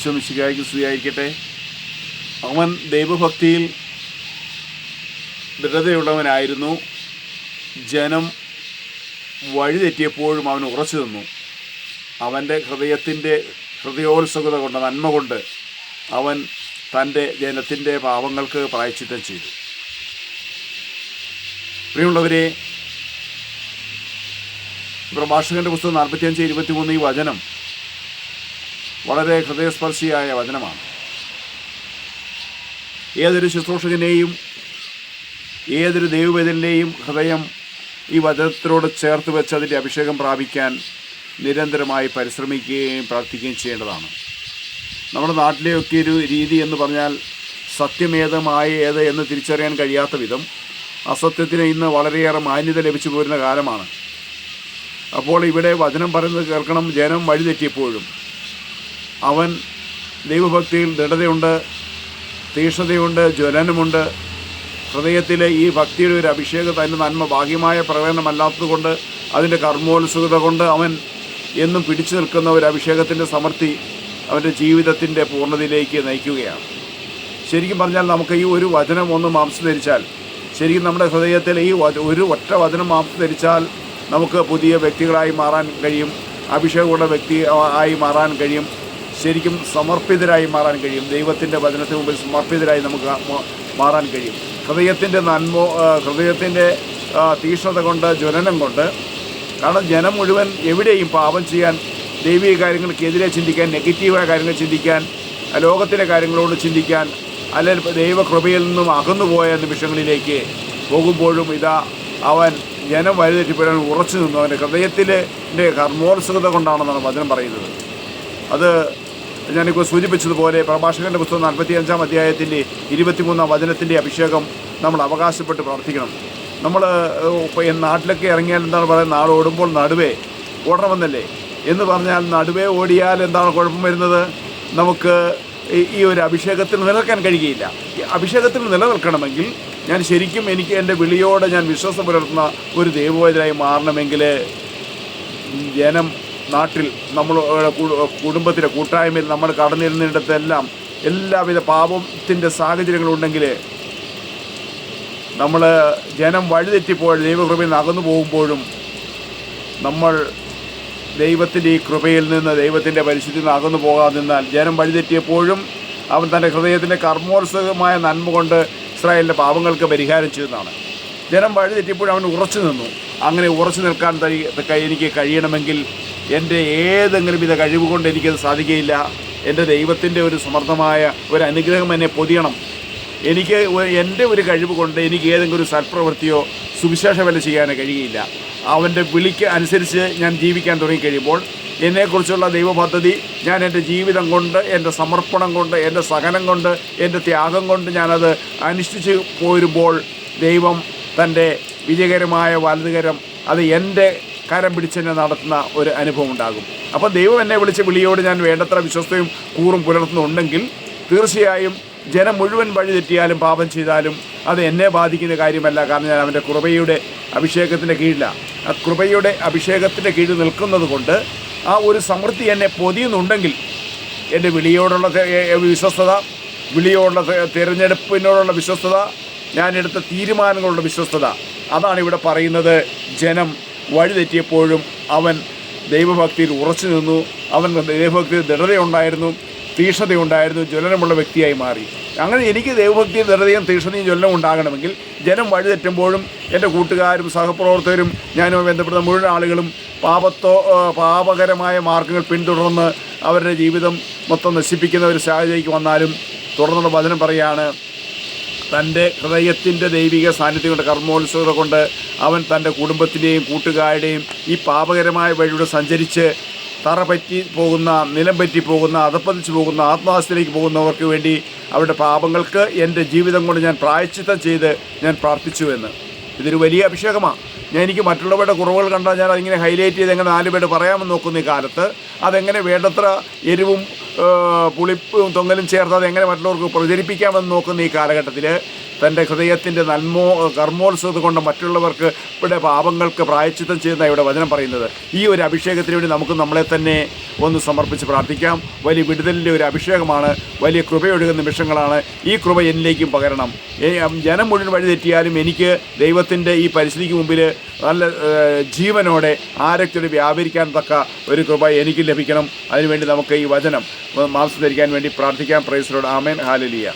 ഈശോ മിശിഹായ്ക്ക് സ്തുതിയായിരിക്കട്ടെ. അവൻ ദൈവഭക്തിയിൽ ദൃഢതയുള്ളവനായിരുന്നു. ജനം വഴിതെറ്റിയപ്പോഴും അവൻ ഉറച്ചു നിന്നു. അവൻ്റെ ഹൃദയോത്സുകത കൊണ്ട്, നന്മ കൊണ്ട് അവൻ തൻ്റെ ജനത്തിൻ്റെ പാപങ്ങൾക്ക് പ്രായശ്ചിത്തം ചെയ്തു. പ്രിയമുള്ളവരെ, പ്രഭാഷകൻ്റെ പുസ്തകം 45:23 ഈ വചനം വളരെ ഹൃദയസ്പർശിയായ വചനമാണ്. ഏതൊരു ശുശ്രൂഷകനെയും ഏതൊരു ദൈവവേദനയെയും ഹൃദയം ഈ വചനത്തിനോട് ചേർത്ത് വെച്ച് അതിൻ്റെ അഭിഷേകം പ്രാപിക്കാൻ നിരന്തരമായി പരിശ്രമിക്കുകയും പ്രാർത്ഥിക്കുകയും ചെയ്യേണ്ടതാണ്. നമ്മുടെ നാട്ടിലെയൊക്കെ ഒരു രീതി എന്ന് പറഞ്ഞാൽ സത്യമേതമായ ഏത് എന്ന് തിരിച്ചറിയാൻ കഴിയാത്ത വിധം അസത്യത്തിന് ഇന്ന് വളരെയേറെ മാന്യത ലഭിച്ചു പോരുന്ന കാലമാണ്. അപ്പോൾ ഇവിടെ വചനം പറയുന്നത് കേൾക്കണം. ജനം വഴിതെറ്റിയപ്പോഴും അവൻ ദൈവഭക്തിയിൽ ദൃഢതയുണ്ട്, തീക്ഷ്ണതയുണ്ട്, ജ്വലനമുണ്ട്. ഹൃദയത്തിലെ ഈ ഭക്തിയുടെ ഒരു അഭിഷേകം അതിൻ്റെ നന്മ ഭാഗ്യമായ പ്രകടനമല്ലാത്തതുകൊണ്ട്, അതിൻ്റെ കർമ്മോത്സുകത കൊണ്ട് അവൻ എന്നും പിടിച്ചു നിൽക്കുന്ന ഒരു അഭിഷേകത്തിൻ്റെ സമൃദ്ധി അവൻ്റെ ജീവിതത്തിൻ്റെ പൂർണ്ണതയിലേക്ക് നയിക്കുകയാണ്. ശരിക്കും പറഞ്ഞാൽ നമുക്ക് ഈ ഒരു വചനം ഒന്ന് മാംസം ധരിച്ചാൽ, ശരിക്കും നമ്മുടെ ഹൃദയത്തിൽ ഈ ഒരു ഒറ്റ വചനം മാംസം ധരിച്ചാൽ നമുക്ക് പുതിയ വ്യക്തികളായി മാറാൻ കഴിയും, അഭിഷേകമുള്ള വ്യക്തി ആയി മാറാൻ കഴിയും, ശരിക്കും സമർപ്പിതരായി മാറാൻ കഴിയും. ദൈവത്തിൻ്റെ വചനത്തിന് മുമ്പിൽ സമർപ്പിതരായി നമുക്ക് മാറാൻ കഴിയും. ഹൃദയത്തിൻ്റെ തീക്ഷ്ണത കൊണ്ട്, ജ്വലനം കൊണ്ട്. കാരണം ജനം മുഴുവൻ എവിടെയും പാപം ചെയ്യാൻ, ദൈവിക കാര്യങ്ങൾക്കെതിരെ ചിന്തിക്കാൻ, നെഗറ്റീവായ കാര്യങ്ങൾ ചിന്തിക്കാൻ, ലോകത്തിലെ കാര്യങ്ങളോട് ചിന്തിക്കാൻ, അല്ലെങ്കിൽ ദൈവകൃപയിൽ നിന്നും അകന്നുപോയ നിമിഷങ്ങളിലേക്ക് പോകുമ്പോഴും ഇതാ അവൻ ജനം വഴിതെറ്റിപ്പോഴാൻ ഉറച്ചു നിന്നു. അവൻ്റെ ഹൃദയത്തിലെ കർമ്മോത്സുകത കൊണ്ടാണെന്നാണ് വചനം പറയുന്നത്. അത് ഞാനിപ്പോൾ സൂചിപ്പിച്ചതുപോലെ പ്രഭാഷകൻ്റെ പുസ്തകം 45-ാം അധ്യായത്തിൻ്റെ 23-ാം വചനത്തിൻ്റെ അഭിഷേകം നമ്മൾ അവകാശപ്പെട്ട് പ്രാർത്ഥിക്കണം. നമ്മൾ നാട്ടിലൊക്കെ ഇറങ്ങിയാൽ എന്താണ് പറയുന്നത്? നാട് ഓടുമ്പോൾ നടുവേ ഓടണമെന്നല്ലേ എന്ന് പറഞ്ഞാൽ, നടുവേ ഓടിയാൽ എന്താണ് കുഴപ്പം വരുന്നത്? നമുക്ക് ഈ ഒരു അഭിഷേകത്തിൽ നിലനിൽക്കാൻ കഴിയുകയില്ല. ഈ അഭിഷേകത്തിൽ നിലനിൽക്കണമെങ്കിൽ ഞാൻ ശരിക്കും എനിക്ക് എൻ്റെ വിളിയോട് ഞാൻ വിശ്വാസം പുലർത്തുന്ന ഒരു ദൈവവേദനായി മാറണമെങ്കിൽ ജനം നാട്ടിൽ നമ്മൾ കുടുംബത്തിലെ കൂട്ടായ്മയിൽ നമ്മൾ കടന്നിരുന്നിടത്തെല്ലാം എല്ലാവിധ പാപത്തിൻ്റെ സാഹചര്യങ്ങളുണ്ടെങ്കിൽ, നമ്മൾ ജനം വഴിതെറ്റിപ്പോഴും ദൈവകൃപയിൽ നിന്ന് അകന്നു പോകുമ്പോഴും നമ്മൾ ദൈവത്തിൻ്റെ ഈ കൃപയിൽ നിന്ന്, ദൈവത്തിൻ്റെ പരിശുദ്ധിയിൽ നിന്ന് അകന്നു പോകാതെ നിന്നാൽ, ജനം വഴിതെറ്റിയപ്പോഴും അവൻ തൻ്റെ ഹൃദയത്തിൻ്റെ കർമ്മോത്സുകമായ നന്മ കൊണ്ട് ഇസ്രായേലിൻ്റെ പാപങ്ങൾക്ക് പരിഹാരം ചെയ്തതാണ്. ജനം വഴിതെറ്റിയപ്പോഴും അവൻ ഉറച്ചു നിന്നു. അങ്ങനെ ഉറച്ചു നിൽക്കാൻ എനിക്ക് കഴിയണമെങ്കിൽ എൻ്റെ ഏതെങ്കിലും വിധ കഴിവ് കൊണ്ട് എനിക്കത് സാധിക്കുകയില്ല. എൻ്റെ ദൈവത്തിൻ്റെ ഒരു സമർത്ഥമായ ഒരു അനുഗ്രഹം എന്നെ പൊതിയണം. എനിക്ക് എൻ്റെ ഒരു കഴിവ് കൊണ്ട് എനിക്ക് ഏതെങ്കിലും ഒരു സൽപ്രവൃത്തിയോ സുവിശേഷ വില ചെയ്യാനോ കഴിയുകയില്ല. അവൻ്റെ വിളിക്ക് അനുസരിച്ച് ഞാൻ ജീവിക്കാൻ തുടങ്ങിക്കഴിയുമ്പോൾ എന്നെക്കുറിച്ചുള്ള ദൈവപദ്ധതി ഞാൻ എൻ്റെ ജീവിതം കൊണ്ട്, എൻ്റെ സമർപ്പണം കൊണ്ട്, എൻ്റെ സഹനം കൊണ്ട്, എൻ്റെ ത്യാഗം കൊണ്ട് ഞാനത് അനുഷ്ഠിച്ച് പോരുമ്പോൾ ദൈവം തൻ്റെ വിജയകരമായ വലതുകരം അത് എൻ്റെ കരം പിടിച്ചെന്നെ നടത്തുന്ന ഒരു അനുഭവം ഉണ്ടാകും. അപ്പോൾ ദൈവം എന്നെ വിളിച്ച വിളിയോട് ഞാൻ വേണ്ടത്ര വിശ്വസ്തയും കൂറും പുലർത്തുന്നുണ്ടെങ്കിൽ തീർച്ചയായും ജനം മുഴുവൻ വഴിതെറ്റിയാലും പാപം ചെയ്താലും അത് എന്നെ ബാധിക്കുന്ന കാര്യമല്ല. കാരണം ഞാൻ അവൻ്റെ കൃപയുടെ അഭിഷേകത്തിൻ്റെ കീഴിലാണ്. ആ കൃപയുടെ അഭിഷേകത്തിൻ്റെ കീഴിൽ നിൽക്കുന്നത് കൊണ്ട് ആ ഒരു സമൃദ്ധി എന്നെ പൊതിയുന്നുണ്ടെങ്കിൽ എൻ്റെ വിളിയോടുള്ള വിശ്വസ്തത, വിളിയോടുള്ള തിരഞ്ഞെടുപ്പിനോടുള്ള വിശ്വസ്തത, ഞാനെടുത്ത തീരുമാനങ്ങളുടെ വിശ്വസ്തത, അതാണ് ഇവിടെ പറയുന്നത്. ജനം വഴിതെറ്റിയപ്പോഴും അവൻ ദൈവഭക്തിയിൽ ഉറച്ചു നിന്നു. അവൻ ദൈവഭക്തിയിൽ ദൃഢതയുണ്ടായിരുന്നു, തീക്ഷ്ണതയുണ്ടായിരുന്നു, ജ്വലനമുള്ള വ്യക്തിയായി മാറി. അങ്ങനെ എനിക്ക് ദൈവഭക്തിയിൽ ദൃഢതയും തീക്ഷ്ണതയും ജ്വലനവും ഉണ്ടാകണമെങ്കിൽ ജനം വഴിതെറ്റുമ്പോഴും എൻ്റെ കൂട്ടുകാരും സഹപ്രവർത്തകരും ഞാനുമായി ബന്ധപ്പെടുന്ന മുഴുവൻ ആളുകളും പാപകരമായ മാർഗങ്ങൾ പിന്തുടർന്ന് അവരുടെ ജീവിതം മൊത്തം നശിപ്പിക്കുന്ന ഒരു സാഹചര്യത്തിലേക്ക് വന്നാലും, തുടർന്നുള്ള വചനം പറയുകയാണ്, തൻ്റെ ഹൃദയത്തിൻ്റെ ദൈവിക സാന്നിധ്യം കൊണ്ട്, കർമ്മോത്സുകത കൊണ്ട് അവൻ തൻ്റെ കുടുംബത്തിൻ്റെയും കൂട്ടുകാരുടെയും ഈ പാപകരമായ വഴിയുടെ സഞ്ചരിച്ച് തറപറ്റി പോകുന്ന, നിലം പറ്റി പോകുന്ന, അധപ്പതിച്ച് പോകുന്ന, ആത്മഹത്യയിലേക്ക് പോകുന്നവർക്ക് വേണ്ടി അവരുടെ പാപങ്ങൾക്ക് എൻ്റെ ജീവിതം കൊണ്ട് ഞാൻ പ്രായശ്ചിത്തം ചെയ്ത് ഞാൻ പ്രാർത്ഥിച്ചു എന്ന്. ഇതൊരു വലിയ അഭിഷേകമാണ്. എനിക്ക് മറ്റുള്ളവരുടെ കുറവുകൾ കണ്ടാൽ ഞാൻ അതിങ്ങനെ ഹൈലൈറ്റ് ചെയ്ത് എങ്ങനെ 4 പേര് പറയാമെന്ന് നോക്കുന്ന ഈ കാലത്ത്, അതെങ്ങനെ വേണ്ടത്ര എരിവും പുളിപ്പും തൊങ്ങലും ചേർത്ത് അതെങ്ങനെ മറ്റുള്ളവർക്ക് പ്രചരിപ്പിക്കാമെന്ന് നോക്കുന്ന ഈ കാലഘട്ടത്തിൽ തൻ്റെ ഹൃദയത്തിൻ്റെ കർമ്മോത്സവം കൊണ്ട് മറ്റുള്ളവർക്ക് ഇവിടെ പാപങ്ങൾക്ക് പ്രായശ്ചിത്തം ചെയ്യുന്ന ഇവിടെ വചനം പറയുന്നത്. ഈ ഒരു അഭിഷേകത്തിന് വേണ്ടി നമുക്ക് നമ്മളെ തന്നെ ഒന്ന് സമർപ്പിച്ച് പ്രാർത്ഥിക്കാം. വലിയ വിടുതലിൻ്റെ ഒരു അഭിഷേകമാണ്, വലിയ കൃപയൊഴുകുന്ന നിമിഷങ്ങളാണ്. ഈ കൃപ എന്നിലേക്കും പകരണം. ജനം മുഴുവൻ വഴി തെറ്റിയാലും എനിക്ക് ദൈവത്തിൻ്റെ ഈ പരിസ്ഥിതിക്ക് മുമ്പിൽ നല്ല ജീവനോടെ ആരോഗ്യത്തോടെ വ്യാപരിക്കാൻ തക്ക ഒരു കൃപ എനിക്ക് ലഭിക്കണം. അതിനുവേണ്ടി നമുക്ക് ഈ വചനം മാംസം ധരിക്കാൻ വേണ്ടി പ്രാർത്ഥിക്കാം. Praise the Lord. Amen. Hallelujah.